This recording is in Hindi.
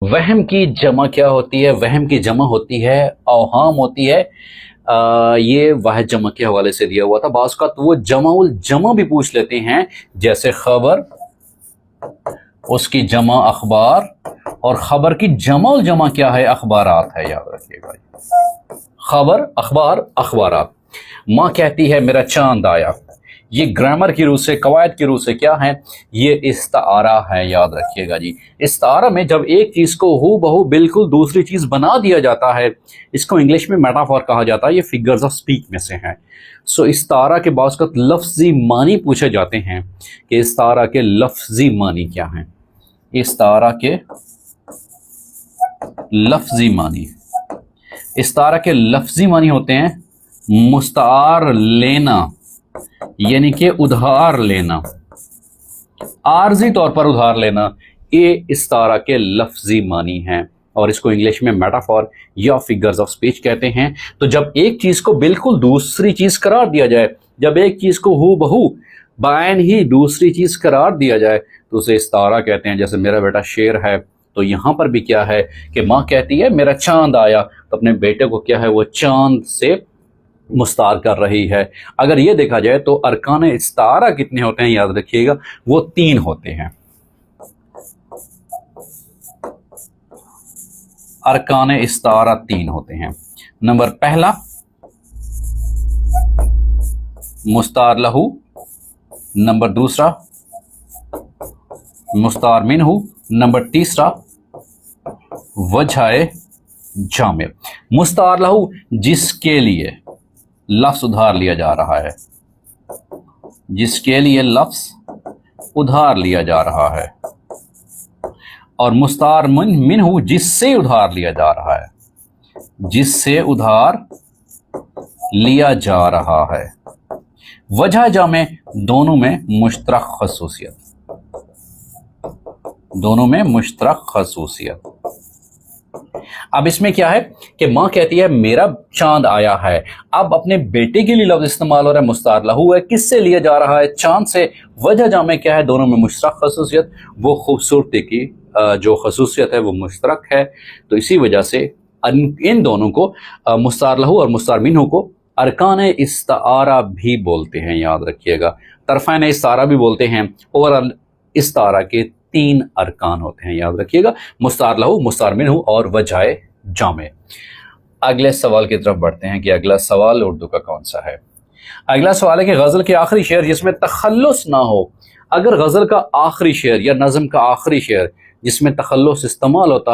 वहम की जमा क्या होती है? वहम की जमा होती है अवहाम होती है। ये वाहिद जमा के हवाले से दिया हुआ था। बाज़ का तो वो जमाउल जमा भी पूछ लेते हैं, जैसे खबर, उसकी जमा अखबार, और खबर की जमाउल जमा क्या है? अखबारात है, याद रखिएगा। खबर, अखबार, अखबारात। माँ कहती है मेरा चांद आया। ये ग्रामर की रूह से, कवायद की रूह से क्या है? ये इस्तारा है, याद रखिएगा जी। इस्तारा में जब एक चीज को हू बहू बिल्कुल दूसरी चीज बना दिया जाता है, इसको इंग्लिश में मेटाफोर कहा जाता है। ये फिगर्स ऑफ स्पीच में से हैं। सो इस्तारा के बावजूद लफ्जी मानी पूछे जाते हैं कि इस्तारा के लफ्जी मानी क्या हैं। इस्तारा के लफ्जी मानी, इस्तारा के लफ्जी मानी होते हैं मुस्तार लेना, यानी कि उधार लेना, आर्जी तौर पर उधार लेना। ये इस्तारा के लफ्जी मानी हैं और इसको इंग्लिश में मेटाफोर या फिगर्स ऑफ स्पीच कहते हैं। तो जब एक चीज को बिल्कुल दूसरी चीज करार दिया जाए, जब एक चीज को हू बहू बायन ही दूसरी चीज करार दिया जाए, तो उसे इस्तारा कहते हैं। जैसे मेरा बेटा शेर है, तो यहां पर भी क्या है कि माँ कहती है मेरा चांद आया, तो अपने बेटे को क्या है, वो चांद से मुस्तार कर रही है। अगर ये देखा जाए तो अरकान इस्तारा कितने होते हैं, याद रखिएगा, वो 3 होते हैं। अरकान इस्तारा 3 होते हैं। नंबर पहला मुस्तार लहू, नंबर दूसरा मुस्तार मिनहू, नंबर तीसरा वजह जामे। मुस्तार लहू जिसके लिए लफ्ज उधार लिया जा रहा है, जिसके लिए लफ्ज उधार लिया जा रहा है, और मुस्तार मिनहू जिससे उधार लिया जा रहा है, जिससे उधार लिया जा रहा है। वजह जामे दोनों में मुश्तरक खसूसियत, दोनों में मुश्तरक खसूसियत। अब इसमें क्या है कि माँ कहती है मेरा चांद आया है। अब अपने बेटे के लिए लफ्ज इस्तेमाल हो रहा है, मुस्तार लहू है, किससे लिया जा रहा है? चांद से। वजह जामे क्या है? दोनों में मुश्तरक खसूसियत, वो खूबसूरती की जो खसूसियत है वो मुश्तरक है। तो इसी वजह से इन दोनों को, मुस्तार लहू और मुस्तार मिनहू को, अरकान इस्तारा भी बोलते हैं, याद रखिएगा। तरफ़ैन इस्तारा भी बोलते हैं। ओवरऑल इस्तारा के 3 अरकान होते हैं, याद रखिएगा, मुस्तार लहू, मुस्तार मिनहू और वजह जामे। अगले सवाल की तरफ बढ़ते हैं कि अगला सवाल उर्दू का कौन सा है। अगला सवाल है कि गजल के आखिरी शेर जिसमें तखल्लुस ना हो। अगर गजल का आखिरी शेर या नज़म का आखिरी शेर जिसमें तखल्लुस इस्तेमाल होता